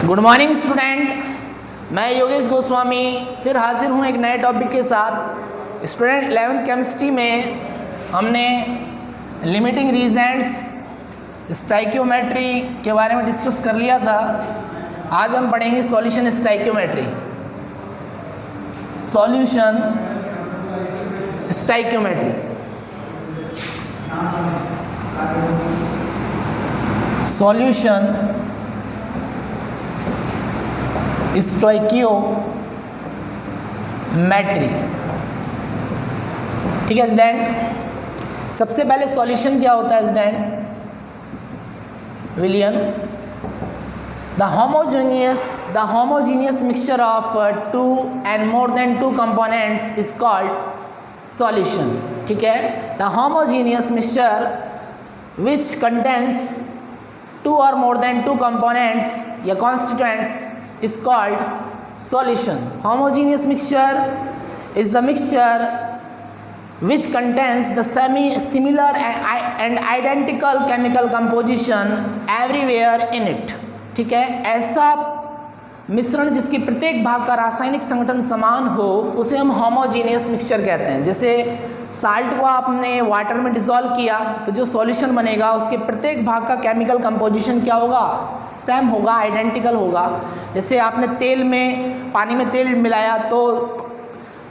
Good morning student, मैं योगेश गोस्वामी फिर हाजिर हूँ एक नए टॉपिक के साथ। स्टूडेंट 11th केमिस्ट्री में हमने लिमिटिंग रीजेंट्स, स्टाइकियोमेट्री के बारे में डिस्कस कर लिया था। आज हम पढ़ेंगे solution stoichiometry. Solution stoichiometry, solution stoichiometry. ठीक है स्टूडेंट, सबसे पहले सॉल्यूशन क्या होता है स्टूडेंट? विलियन, the homogeneous mixture of two and more than two components is called solution। ठीक है, the homogeneous mixture which contains two or more than two components या constituents is called solution। Homogeneous mixture is the mixture which contains the similar and identical chemical composition everywhere in it। ठीक है, ऐसा मिश्रण जिसकी प्रत्येक भाग का रासायनिक संगठन समान हो उसे हम होमोजीनियस मिक्सचर कहते हैं। जैसे साल्ट को आपने वाटर में डिसॉल्व किया तो जो सॉल्यूशन बनेगा उसके प्रत्येक भाग का केमिकल कंपोजिशन क्या होगा? सेम होगा, आइडेंटिकल होगा। जैसे आपने तेल में पानी में तेल मिलाया तो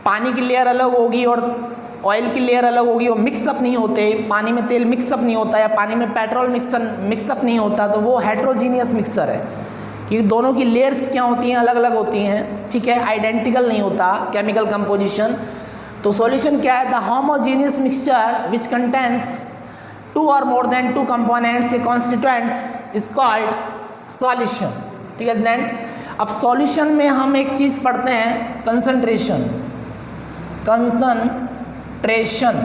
पानी की लेयर अलग होगी और ऑयल की लेयर अलग होगी, वो मिक्सअप नहीं होते। पानी में तेल मिक्सअप नहीं होता या पानी में पेट्रोल मिक्सअप नहीं होता, तो वो हेट्रोजीनियस मिक्सर है, क्योंकि दोनों की लेयर्स क्या होती हैं? अलग अलग होती हैं। ठीक है, आइडेंटिकल नहीं होता केमिकल कंपोजिशन। तो सॉल्यूशन क्या है? The homogeneous mixture which contains two और मोर देन टू कंपोनेंट्स या कॉन्स्टिट्यूएंट्स इज कॉल्ड सॉल्यूशन। ठीक है स्टूडेंट, अब सॉल्यूशन में हम एक चीज़ पढ़ते हैं, कंसंट्रेशन। कंसंट्रेशन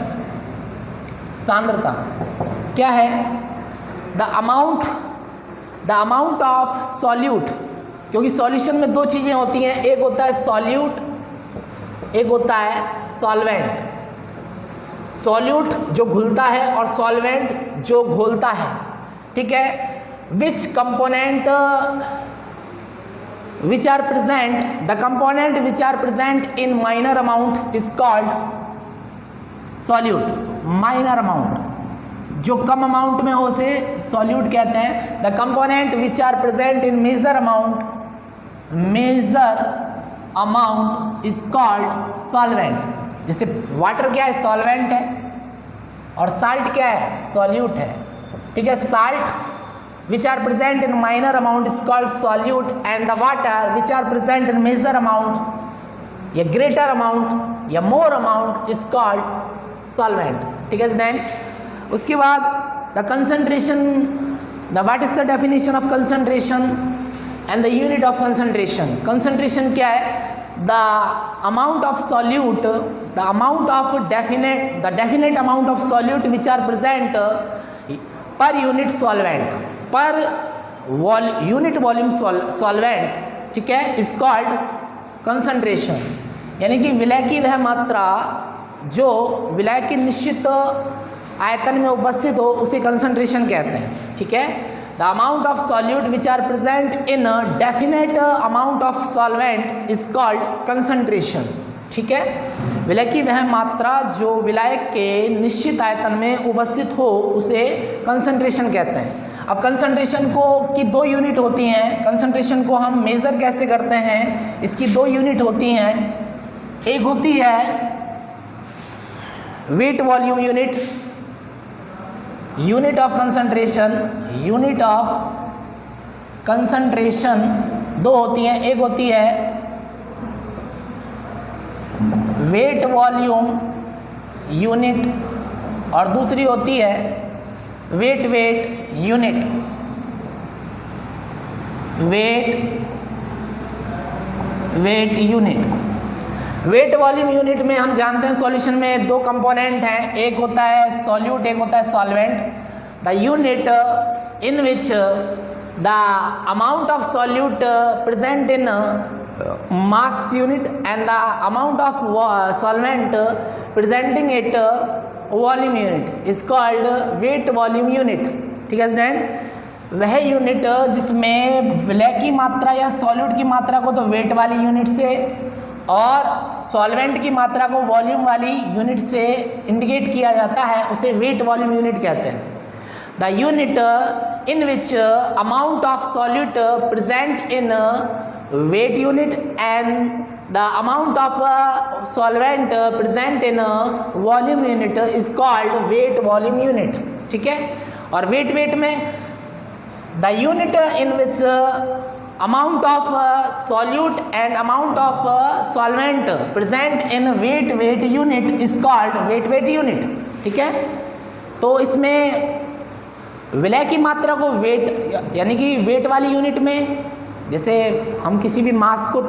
सांद्रता क्या है? द अमाउंट ऑफ सॉल्यूट, क्योंकि सॉल्यूशन में दो चीज़ें होती हैं, एक होता है सॉल्यूट, एक होता है सॉल्वेंट। सॉल्यूट जो घुलता है और सॉल्वेंट जो घोलता है। ठीक है, विच component which are present, the component which are present in minor amount is called solute। minor amount जो कम अमाउंट में हो उसे solute कहते हैं। the component which are present in major amount is called solvent। जैसे वाटर क्या है? solvent है, और salt क्या है? solute है। ठीक है, salt which are present in minor amount is called solute and the water which are present in major amount या greater amount या more amount is called solvent। ठीक है स्टूडेंट, उसके बाद the concentration, what is the definition of concentration and the unit of concentration। concentration क्या है? the amount of solute, the definite amount of solute which are present per unit solvent, per unit volume solvent. ठीक है, is called concentration. यानी कि विलय की वह मात्रा जो विलय के निश्चित आयतन में उपस्थित हो उसे कंसंट्रेशन कहते हैं। ठीक है, the amount of solute which are present in definite amount of solvent is called concentration. ठीक है, विलय की वह मात्रा जो विलय के निश्चित आयतन में उपस्थित हो उसे कंसंट्रेशन कहते हैं। अब कंसंट्रेशन को की दो यूनिट होती हैं। कंसंट्रेशन को हम मेज़र कैसे करते हैं? इसकी दो यूनिट होती हैं। एक होती है weight volume unit, unit of concentration दो होती हैं। एक होती है वेट वॉल्यूम यूनिट और दूसरी होती है weight unit. Weight unit, weight volume unit में हम जानते हैं सॉल्यूशन में दो कंपोनेंट हैं, एक होता है सॉल्यूट, एक होता है solvent. The unit in which the amount of solute present in mass unit and the amount of solvent presenting it volume unit is called weight volume unit. ठीक है स्टूडेंट, वह यूनिट जिसमें विलय की मात्रा या सॉल्यूट की मात्रा को तो वेट वाली यूनिट से और सॉल्वेंट की मात्रा को वॉल्यूम वाली यूनिट से इंडिकेट किया जाता है, उसे वेट वॉल्यूम यूनिट कहते हैं। The unit in which amount of solute present in weight unit and the amount of solvent present in volume unit is called weight volume unit. ठीक है, और वेट में the unit in which amount of solute and amount of solvent present in weight unit is called weight unit। ठीक है, तो इसमें विलय की मात्रा को वेट यानी कि वेट वाली यूनिट में, जैसे हम किसी भी मास को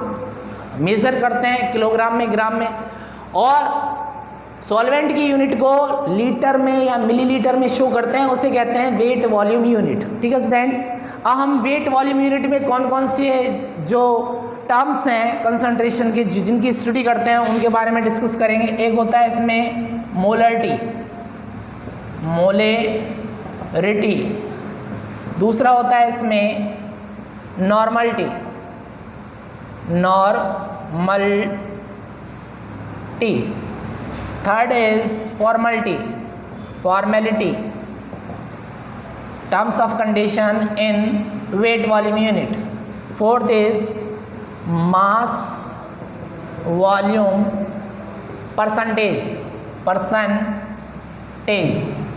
मेज़र करते हैं किलोग्राम में, ग्राम में, और सॉल्वेंट की यूनिट को लीटर में या मिलीलीटर में शो करते हैं, उसे कहते हैं वेट वॉल्यूम यूनिट। ठीक है स्टूडेंट, अब हम वेट वॉल्यूम यूनिट में कौन कौन से जो टर्म्स हैं कंसंट्रेशन के जिनकी स्टडी करते हैं उनके बारे में डिस्कस करेंगे। एक होता है इसमें मोलरिटी, दूसरा होता है इसमें normality, third is formality, terms of condition in weight volume unit, fourth is mass volume percentage।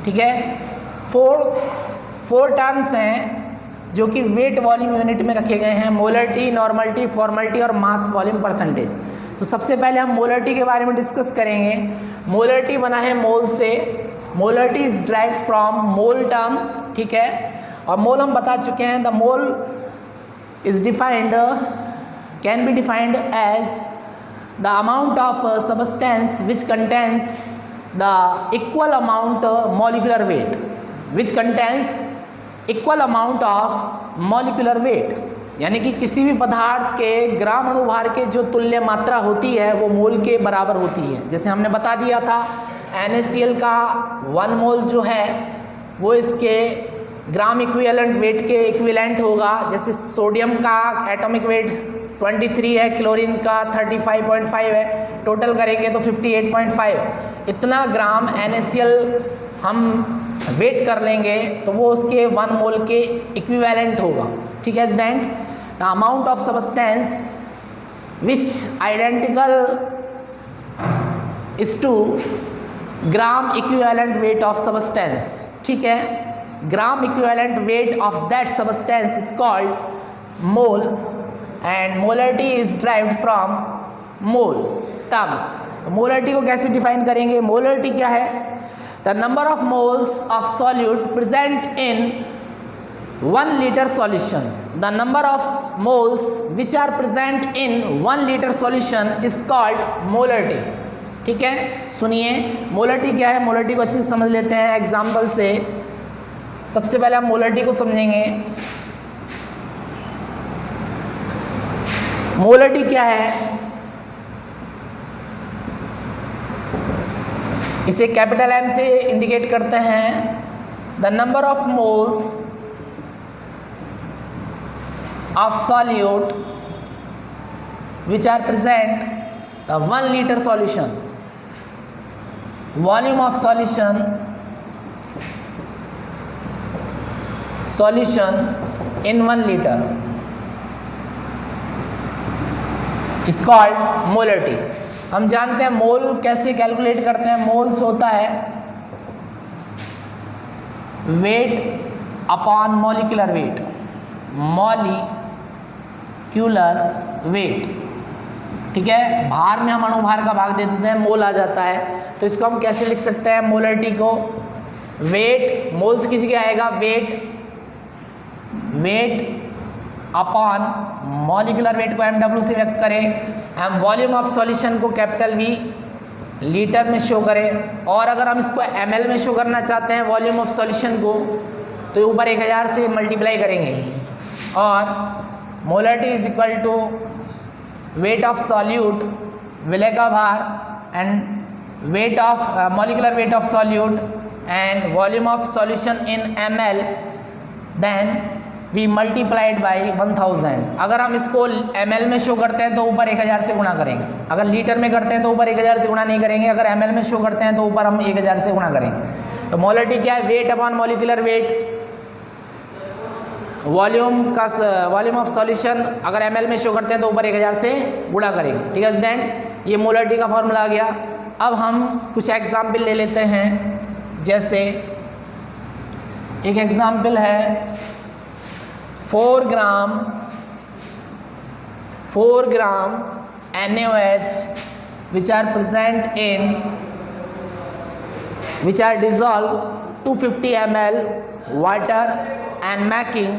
ठीक है, फोर टर्म्स हैं जो कि वेट वॉल्यूम यूनिट में रखे गए हैं, मोलरिटी, नॉर्मलिटी, फॉर्मेलिटी और मास वॉल्यूम परसेंटेज। तो सबसे पहले हम मोलरिटी के बारे में डिस्कस करेंगे। मोलरिटी बना है मोल से, molarity is derived from mole term. ठीक है, और मोल हम बता चुके हैं, the mole is defined, can be defined as the amount of substance which contains the equal amount molecular weight, which contains equal amount of molecular weight, यानी कि किसी भी पदार्थ के ग्राम अणुभार के जो तुल्य मात्रा होती है वो मोल के बराबर होती है। जैसे हमने बता दिया था NaCl का 1 मोल जो है वो इसके ग्राम इक्विवेलेंट वेट के इक्विवेलेंट होगा। जैसे सोडियम का एटॉमिक वेट 23 है, क्लोरीन का 35.5 है, टोटल करेंगे तो 58.5, इतना ग्राम NaCl हम वेट कर लेंगे तो वो उसके 1 मोल के इक्विवेलेंट होगा। ठीक है student, the amount of substance which identical is to gram equivalent weight of substance. ठीक है, gram equivalent weight of that substance is called mole and molarity is derived from mole terms. Molarity को कैसे define करेंगे? Molarity क्या है? The number of moles of solute present in 1 liter solution, the number of moles which are present in 1 liter solution is called molarity। ठीक है, सुनिए molarity क्या है, मोलरिटी को अच्छे से समझ लेते हैं एग्जाम्पल से। सबसे पहले हम मोलरिटी को समझेंगे। मोलरिटी क्या है? इसे कैपिटल M से इंडिकेट करते हैं, the number of moles of solute which are present the 1 liter solution, volume of solution in 1 liter is called molarity। हम जानते हैं मोल कैसे कैलकुलेट करते हैं। मोल्स होता है wait upon molecular wait, molecular weight. ठीक है, भार में हम अणुभार का भाग दे देते हैं, मोल आ जाता है। तो इसको हम कैसे लिख सकते हैं मोलरिटी को? वेट, मोल्स की जगह आएगा वेट अपॉन मॉलिक्यूलर वेट को MW से व्यक्त करें, हम वॉल्यूम ऑफ सॉल्यूशन को कैपिटल V लीटर में शो करें, और अगर हम इसको ml में शो करना चाहते हैं वॉल्यूम ऑफ सॉल्यूशन को तो ऊपर 1000 से मल्टीप्लाई करेंगे, और molarity is equal to weight of solute, विलय का भार, and weight of molecular weight of solute and volume of solution in ml then we multiplied by 1000। अगर हम इसको ml में शो करते हैं तो ऊपर 1000 से गुणा करेंगे, अगर लीटर में करते हैं तो ऊपर 1000 से गुणा नहीं करेंगे, अगर ml में शो करते हैं तो ऊपर हम 1000 से गुणा करेंगे। तो मोलरिटी क्या है? Wait upon molecular wait, volume of solution अगर ml में शो करते हैं तो ऊपर 1000 से गुणा करेंगे। ठीक है स्टूडेंट, ये मोलरिटी का फॉर्मूला आ गया। अब हम कुछ एग्जाम्पल ले लेते हैं, जैसे एक एग्जाम्पल है 4 ग्राम NaOH which are dissolved 250 ml water and making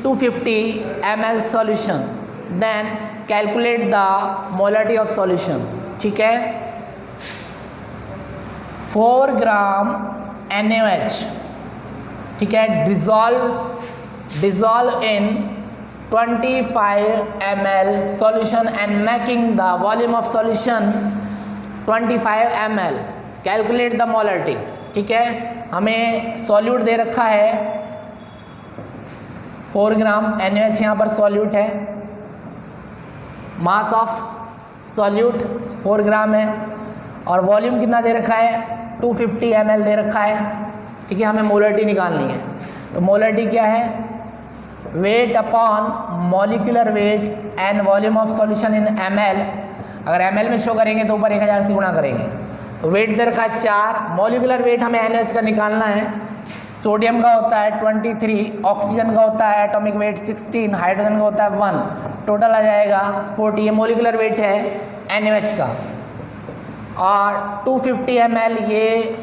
250 ml solution, then calculate the molarity of solution। ठीक है, 4 ग्राम NaOH, ठीक है, dissolve in 25 ml solution and making the volume of solution 25 ml, calculate the molarity। ठीक है, हमें solute दे रखा है 4 ग्राम NaOH, यहाँ पर सॉल्यूट है, मास ऑफ सॉल्यूट 4 ग्राम है और वॉल्यूम कितना दे रखा है? 250 ml दे रखा है। ठीक है, हमें मोलरिटी निकालनी है। तो मोलरिटी क्या है? Wait upon molecular wait and volume of solution in ml। अगर ml में शो करेंगे तो ऊपर 1000 से गुणा करेंगे। तो वेट दे रखा है 4, मॉलिक्यूलर वेट हमें NaOH का निकालना है। सोडियम का होता है 23, ऑक्सीजन का होता है एटॉमिक वेट 16, हाइड्रोजन का होता है 1, टोटल आ जाएगा 40। ये मॉलिक्यूलर वेट है NaOH का, और 250 ml ये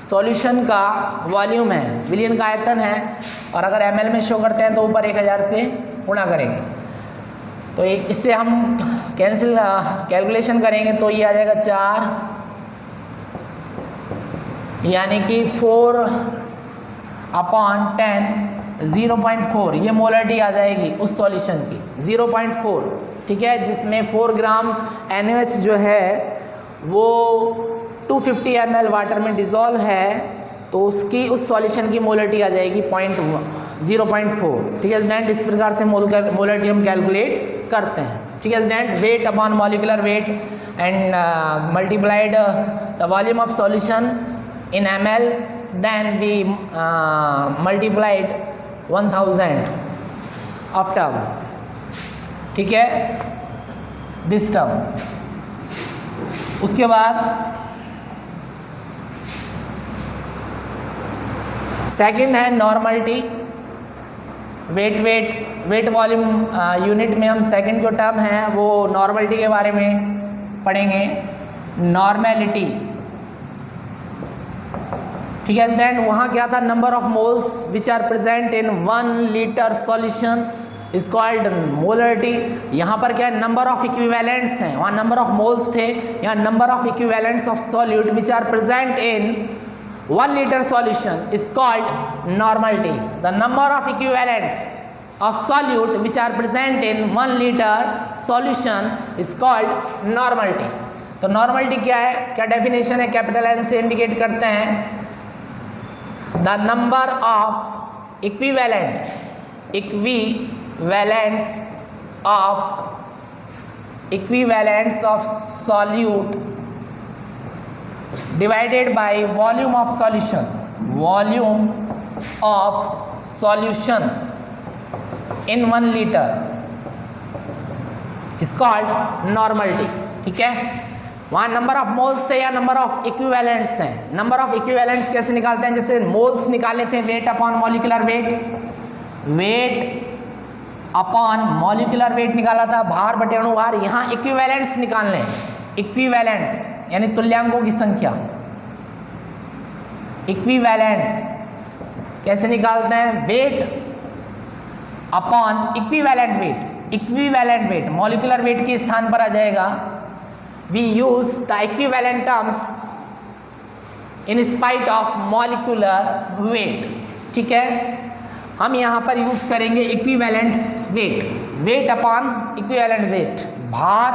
सॉल्यूशन का वॉल्यूम है, विलियन का आयतन है, और अगर ml में शो करते हैं तो ऊपर 1000 से गुणा करेंगे। तो इससे हम कैलकुलेशन करेंगे तो ये आ जाएगा 4, यानी कि 4/10 0.4, ये मोलरिटी आ जाएगी उस सॉल्यूशन की 0.4। ठीक है, जिसमें 4 ग्राम NaOH जो है वो 250 ml वाटर में डिज़ोल्व है, तो उसकी उस सॉल्यूशन की मोलरिटी आ जाएगी 0.4। ठीक है स्टूडेंट, इस प्रकार से मोलरिटी हम कैलकुलेट करते हैं। ठीक है student, wait upon molecular wait and multiplied the volume of solution in ml, then we multiplied 1000 of term। ठीक है, दिस टर्म। उसके बाद सेकंड है नॉर्मलिटी। वेट वॉल्यूम यूनिट में हम सेकंड जो टर्म है वो नॉर्मलिटी के बारे में पढ़ेंगे, नॉर्मेलिटी। ठीक है स्टूडेंट, वहाँ क्या था? Number of moles which are present in 1 litre solution is called molarity. यहाँ पर क्या है? नंबर ऑफ इक्विवेलेंट्स हैं, वहाँ नंबर ऑफ मोल्स थे, यहाँ number of equivalents of solute which are present in 1 liter solution is called normality। The number of equivalents of solute which are present in 1 liter solution is called normality। तो normality क्या है? क्या definition है? Capital N से indicate करते हैं the number of equivalents of solute divided by volume of solution in 1 liter is called normality। ठीक है, वहाँ नंबर ऑफ मोल्स थे या नंबर ऑफ इक्विवेलेंट्स हैं। नंबर ऑफ इक्विवेलेंट्स कैसे निकालते हैं? जैसे मोल्स निकाले थे वेट अपॉन मॉलिक्यूलर वेट निकाला था, भार बटे अणु भार। यहाँ इक्विवेलेंट्स निकालने, इक्विवेलेंट्स यानी तुल्यांकों की संख्या। इक्विवेलेंट्स कैसे निकालते हैं? Weight upon equivalent weight molecular weight के स्थान पर आ जाएगा। We use the equivalent terms in spite of molecular weight. ठीक है, हम यहाँ पर यूज करेंगे equivalents weight upon equivalent weight, भार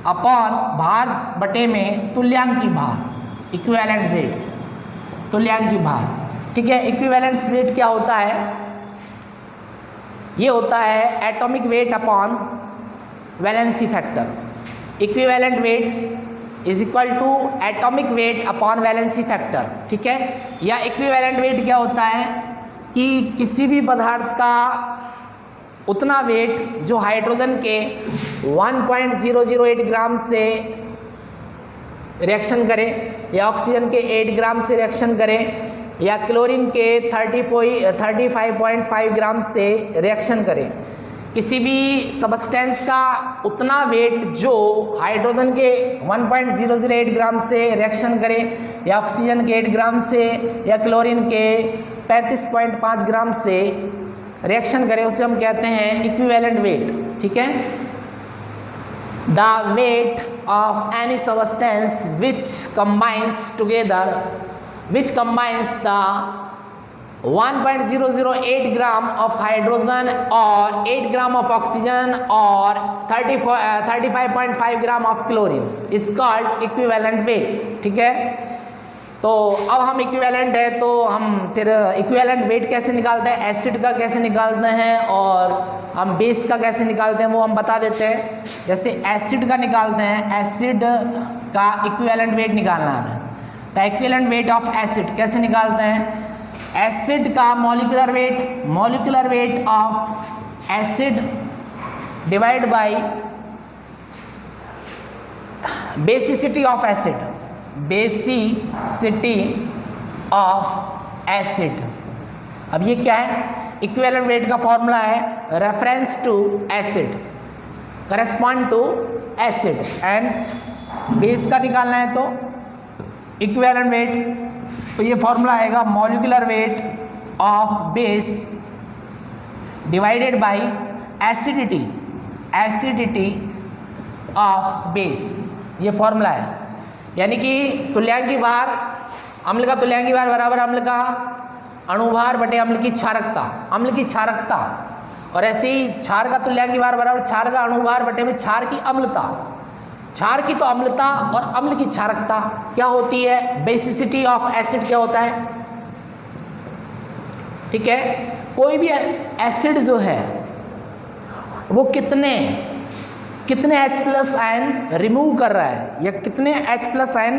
अपॉन भार बटे में तुल्यांकी भार, इक्विवेलेंट वेट्स तुल्यांकी भार। ठीक ठीक है। इक्विवेलेंस वेट क्या होता है? ये होता है atomic weight upon valency factor. Equivalent weights is equal to atomic weight upon valency factor, ठीक है। या इक्विवेलेंट वेट क्या होता है कि किसी भी पदार्थ का उतना वेट जो हाइड्रोजन के 1.008 ग्राम से रिएक्शन करे, या ऑक्सीजन के 8 ग्राम से रिएक्शन करे, या क्लोरीन के 35.5 ग्राम से रिएक्शन करे। किसी भी सब्सटेंस का उतना वेट जो हाइड्रोजन के 1.008 ग्राम से रिएक्शन करे, या ऑक्सीजन के 8 ग्राम से, या क्लोरीन के 35.5 ग्राम से रिएक्शन करे, उसे हम कहते हैं इक्विवेलेंट वेट, ठीक है। The weight of any substance which combines the 1.008 gram of hydrogen or 8 gram of oxygen or 35.5 gram of chlorine is called equivalent weight, ठीक है। तो अब हम इक्विवेलेंट है तो हम फिर इक्विवेलेंट वेट कैसे निकालते हैं, एसिड का कैसे निकालते हैं और हम बेस का कैसे निकालते हैं वो हम बता देते हैं। जैसे एसिड का निकालते हैं, एसिड का इक्विवेलेंट वेट निकालना है हमें। The equivalent weight of acid कैसे निकालते हैं? एसिड का molecular weight of acid divide by basicity of acid, basicity of acid. अब ये क्या है? इक्विवेलेंट वेट का फॉर्मूला है reference to acid, correspond to acid, and base का निकालना है तो इक्विवेलेंट वेट, तो ये फॉर्मूला आएगा molecular weight of base divided by acidity of base, ये फॉर्मूला है। यानी कि तुल्यांकी भार, अम्ल का तुल्यांकी भार बराबर अम्ल का अणुभार बटे अम्ल की क्षारकता, और ऐसे ही क्षार का तुल्यांकी भार बराबर क्षार का अणुभार बटे में क्षार की अम्लता। क्षार की तो अम्लता और अम्ल की क्षारकता क्या होती है? बेसिसिटी ऑफ एसिड क्या होता है, ठीक है। कोई भी एसिड जो है वो कितने H+ आयन रिमूव कर रहा है या कितने H+ आयन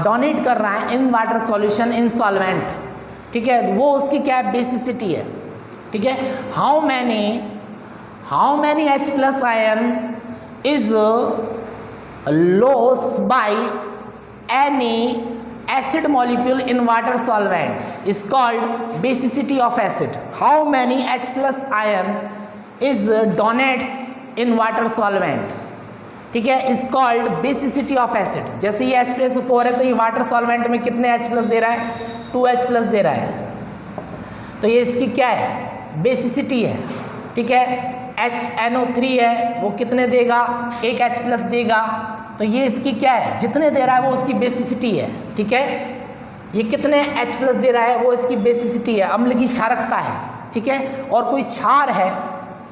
डोनेट कर रहा है in water solution, in solvent, ठीक है। वो उसकी क्या बेसिसिटी है, ठीक है। How many H+ ion is lost by any acid molecule in water solvent is called basicity of acid. How many H+ ion is donates in water solvent, ठीक है, is called basicity of acid. जैसे ये H2SO4 है तो ये water solvent में कितने H+ दे रहा है? 2H+ दे रहा है, तो ये इसकी क्या है? बेसिसिटी है, ठीक है। HNO3 है वो कितने देगा? 1 H+ देगा, तो ये इसकी क्या है? जितने दे रहा है वो उसकी बेसिसिटी है, ठीक है। ये कितने H+ दे रहा है वो इसकी बेसिसिटी है, अम्ल की क्षारकता है, ठीक है। और कोई क्षार है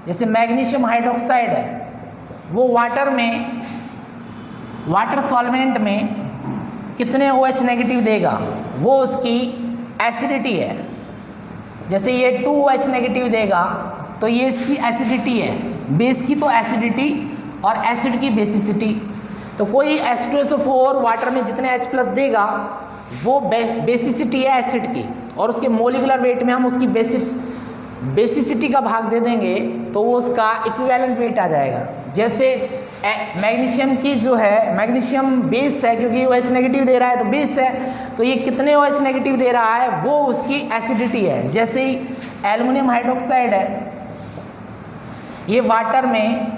जैसे मैग्नीशियम हाइड्रोक्साइड है, वो वाटर सॉल्वेंट में कितने OH नेगेटिव देगा? वो उसकी एसिडिटी है। जैसे ये 2OH नेगेटिव देगा तो ये इसकी एसिडिटी है, बेस की तो एसिडिटी और एसिड की बेसिसिटी। तो कोई H2SO4 वाटर में जितने H+ देगा वो बेसिसिटी है एसिड की, और उसके मोलिकुलर वेट में हम उसकी बेसिसिटी का भाग दे देंगे तो वो उसका इक्विवेलेंट वेट आ जाएगा। जैसे मैग्नीशियम की जो है, मैग्नीशियम बेस है क्योंकि OH नेगेटिव दे रहा है तो बेस है, तो ये कितने OH नेगेटिव दे रहा है वो उसकी एसिडिटी है। जैसे ही एल्युमिनियम हाइड्रोक्साइड है, ये वाटर में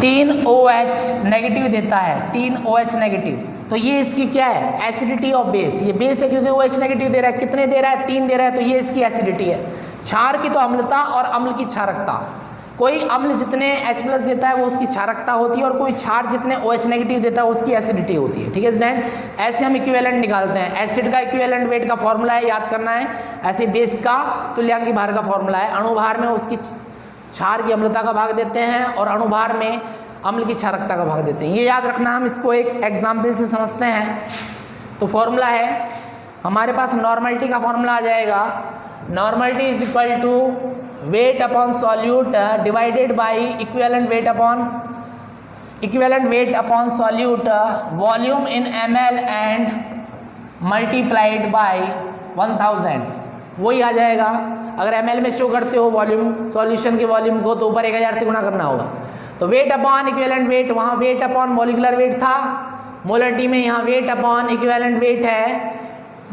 तीन OH नेगेटिव देता है, 3 OH नेगेटिव, तो ये इसकी क्या है? Acidity of base. ये बेस है क्योंकि OH नेगेटिव दे रहा है, कितने दे रहा है? 3 दे रहा है, तो ये इसकी एसिडिटी है। क्षार की तो अम्लता और अम्ल की क्षारकता, कोई अम्ल जितने H+ देता है वो उसकी क्षारकता होती है, और कोई क्षार जितने OH नेगेटिव देता है उसकी एसिडिटी होती है, ठीक है स्टूडेंट। ऐसे हम इक्विवेलेंट निकालते हैं। एसिड का इक्विवेलेंट वेट का फॉर्मूला है, याद करना है। ऐसे बेस का तुल्यांकी भार का फॉर्मूला है। अणुभार में उसकी क्षार की अम्लता का भाग देते हैं और अणुभार में अम्ल की क्षारकता का भाग देते हैं। ये याद रखना, हम इसको एक एग्जाम्पल से समझते हैं। तो फॉर्मूला है हमारे पास, नॉर्मलिटी का फॉर्मूला आ जाएगा, normality is equal to weight upon solute divided by equivalent weight upon solute volume in ml and multiplied by 1000। वही आ जाएगा। अगर ml में शो करते हो वॉल्यूम, सॉल्यूशन के वॉल्यूम को, तो ऊपर 1000 से गुणा करना होगा। तो वेट अपॉन इक्विवेलेंट वेट, वहाँ वेट अपॉन मॉलिक्यूलर वेट था, मोलरिटी में यहाँ वेट अपॉन इक्विवेलेंट वेट है,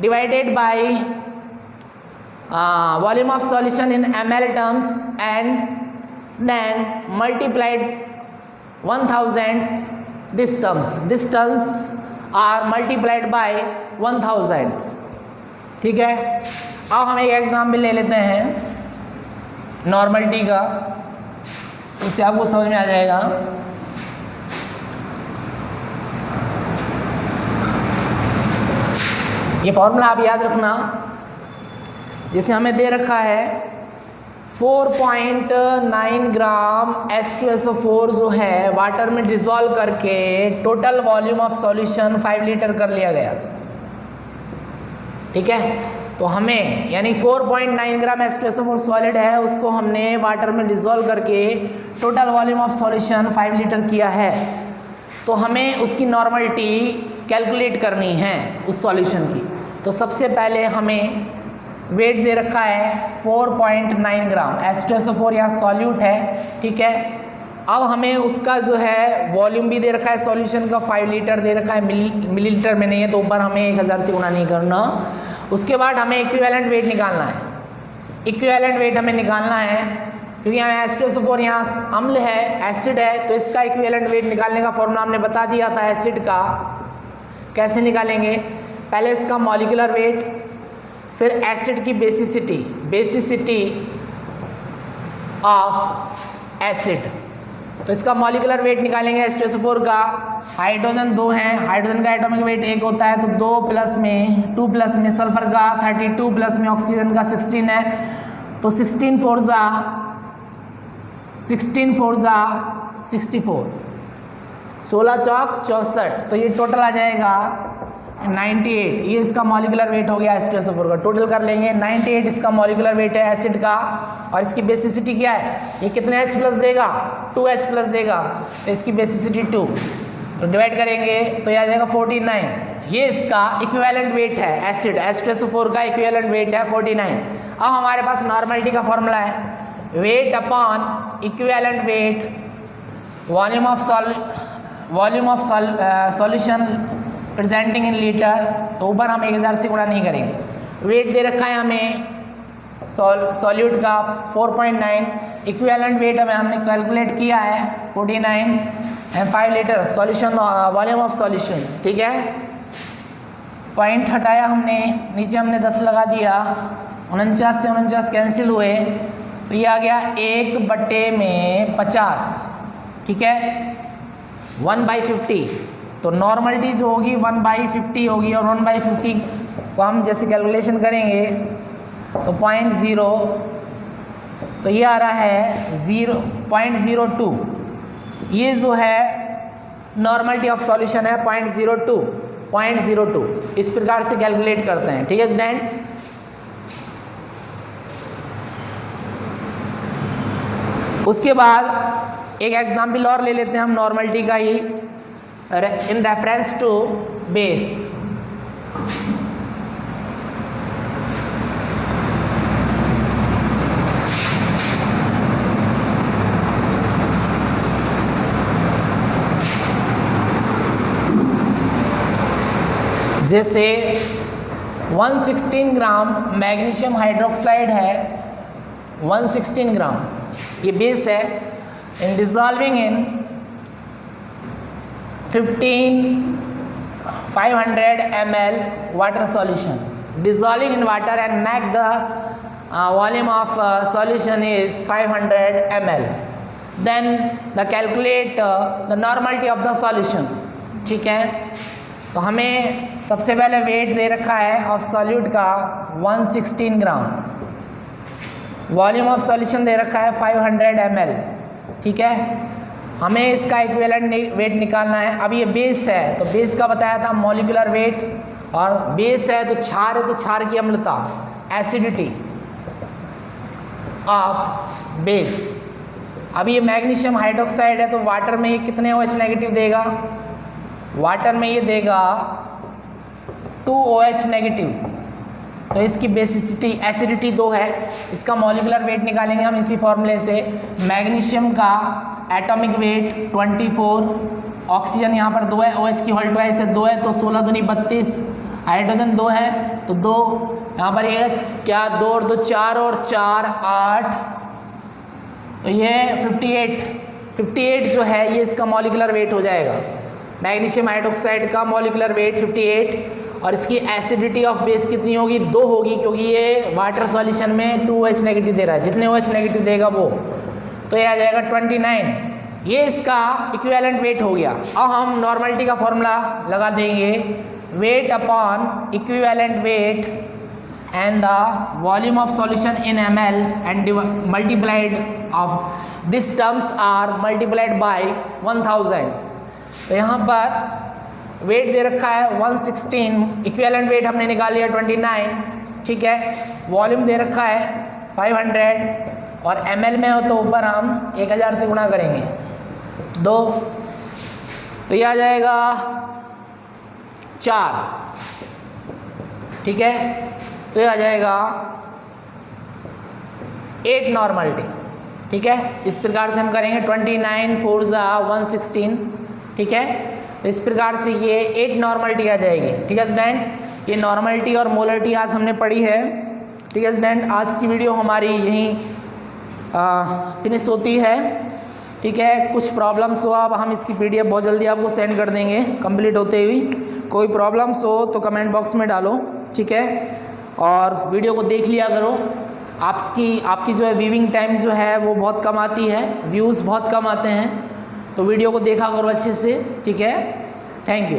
divided by volume of solution in ml terms and then multiplied 1000 this terms are multiplied by 1000। ठीक है, अब हम एक एग्जाम्पल ले लेते हैं नॉर्मलिटी का, उससे आपको समझ में आ जाएगा। ये फॉर्मूला आप याद रखना, जैसे हमें दे रखा है 4.9 ग्राम H2SO4 जो है वाटर में डिसॉल्व करके total volume of solution 5 litre कर लिया गया। ठीक है, तो हमें यानी 4.9 ग्राम H2SO4 सॉलिड है, उसको हमने वाटर में डिसॉल्व करके total volume of solution 5 litre किया है। तो हमें उसकी नॉर्मलिटी कैलकुलेट करनी है उस सॉल्यूशन की। तो सबसे पहले हमें वेट दे रखा है 4.9 ग्राम H2SO4 यहाँ सॉल्यूट है। ठीक है, अब हमें उसका जो है वॉल्यूम भी दे रखा है सॉल्यूशन का, 5 लीटर दे रखा है, मिलीलीटर में नहीं है, तो ऊपर हमें 1000 से गुणा नहीं करना। उसके बाद हमें इक्विवेलेंट वेट निकालना है। इक्विवेलेंट वेट हमें निकालना है क्योंकि यहाँ H2SO4 यहाँ अम्ल है, एसिड है, तो इसका इक्विवेलेंट वेट निकालने का फॉर्मूला हमने बता दिया था एसिड का। कैसे निकालेंगे? पहले इसका मॉलिक्यूलर वेट, फिर एसिड की बेसिसिटी ऑफ एसिड। तो इसका मॉलिक्यूलर वेट निकालेंगे H2SO4 का। हाइड्रोजन 2 हैं, हाइड्रोजन का एटॉमिक वेट 1 होता है, तो 2 प्लस में सल्फर का 32 प्लस में ऑक्सीजन का 16 है, तो 16 4 जा 64, 16 चौक 64, तो ये टोटल आ जाएगा 98। ये इसका मॉलिक्यूलर वेट हो गया H2SO4 का। टोटल कर लेंगे 98 इसका मॉलिक्यूलर वेट है एसिड का, और इसकी बेसिसिटी क्या है? ये कितने H प्लस देगा? 2H प्लस देगा, तो इसकी बेसिसिटी 2, तो डिवाइड करेंगे तो यह आ जाएगा 49। ये इसका इक्विवेलेंट वेट है एसिड, H2SO4 का इक्विवेलेंट वेट है 49। अब हमारे पास नॉर्मलिटी का फॉर्मूला है wait upon equivalent wait volume of solution presenting in litre, तो ऊपर हम 1000 से गुणा नहीं करेंगे। वेट दे रखा है हमें सॉल्यूट का 4.9, इक्विवेलेंट वेट हमें हमने कैलकुलेट किया है 49 and 5 litre solution volume of solution. ठीक है, पॉइंट हटाया हमने, /, हमने 10 लगा दिया, 49 से 49 कैंसिल हुए, तो ये आ गया 1/50। ठीक है, 1/50, तो नॉर्मलिटी जो होगी 1/50 होगी, और 1/50 को हम जैसे कैलकुलेशन करेंगे तो 0.0, तो ये आ रहा है 0.02। ये जो है नॉर्मलिटी ऑफ सॉल्यूशन है 0.02। इस प्रकार से कैलकुलेट करते हैं। ठीक है स्टूडेंट, उसके बाद एक एग्जाम्पल और ले लेते हैं हम नॉर्मलिटी का ही, इन रेफरेंस टू बेस। जैसे 116 ग्राम मैग्नीशियम हाइड्रोक्साइड है, 116 ग्राम ये बेस है, इन dissolving in 500 ml water solution, dissolving in water and make the volume of solution is 500 ml. Then the calculate the normality of the solution. ठीक है, तो हमें सबसे पहले वेट दे रखा है ऑफ सॉल्यूट का 116 ग्राम, वॉल्यूम ऑफ सॉल्यूशन दे रखा है 500 ml। ठीक है, हमें इसका इक्विवेलेंट वेट निकालना है। अब ये बेस है तो बेस का बताया था मॉलिक्यूलर वेट, और बेस है तो क्षार है तो क्षार की अम्लता, एसिडिटी ऑफ बेस। अब ये मैग्नीशियम हाइड्रोक्साइड है तो वाटर में ये कितने OH नेगेटिव देगा, वाटर में ये देगा 2 OH नेगेटिव, तो इसकी बेसिसिटी एसिडिटी 2 है। इसका मॉलिक्यूलर वेट निकालेंगे हम इसी फॉर्मूले से। मैग्नीशियम का एटॉमिक वेट 24, ऑक्सीजन यहाँ पर 2 है, OH की होल ट्वाइस है 2 है तो 16 दूनी 32, हाइड्रोजन 2 है तो 2, यहाँ पर ये क्या 2 और 2 4 और 4 8, तो ये 58 जो है ये इसका मॉलिक्यूलर वेट हो जाएगा। मैग्नीशियम हाइड्रोक्साइड का मॉलिक्यूलर वेट 58 और इसकी एसिडिटी ऑफ बेस कितनी होगी, 2 होगी, क्योंकि ये वाटर सॉल्यूशन में 2 OH नेगेटिव दे रहा है, जितने OH नेगेटिव देगा वो, तो ये आ जाएगा 29। ये इसका इक्विवेलेंट वेट हो गया। अब हम नॉर्मलिटी का फॉर्मूला लगा देंगे, wait upon equivalent wait and the volume of solution in ml and multiplied of these terms are multiplied by 1000। तो यहाँ पर वेट दे रखा है 116, इक्विवेलेंट वेट हमने निकाल लिया 29, ठीक है। वॉल्यूम दे रखा है 500 और ml में हो तो ऊपर हम 1000 से गुणा करेंगे 2, तो ये आ जाएगा 4, ठीक है। तो ये आ जाएगा 8 नॉर्मलिटी, ठीक है। इस प्रकार से हम करेंगे 29 4 116, ठीक है। तो इस प्रकार से ये 8 नॉर्मलिटी आ जाएगी, ठीक है स्टूडेंट। ये नॉर्मलिटी और मोलरिटी आज हमने पढ़ी है, ठीक है स्टूडेंट। आज की वीडियो हमारी यहीं फिनिश होती है, ठीक है। कुछ प्रॉब्लम्स हो अब हम इसकी PDF बहुत जल्दी आपको सेंड कर देंगे कंप्लीट होते हुए। कोई प्रॉब्लम्स हो तो कमेंट बॉक्स में डालो, ठीक है। और वीडियो को देख लिया करो। आपकी जो है व्यूइंग टाइम जो है वो बहुत कम आती है, व्यूज़ बहुत कम आते हैं, तो वीडियो को देखा करो अच्छे से, ठीक है। Thank you.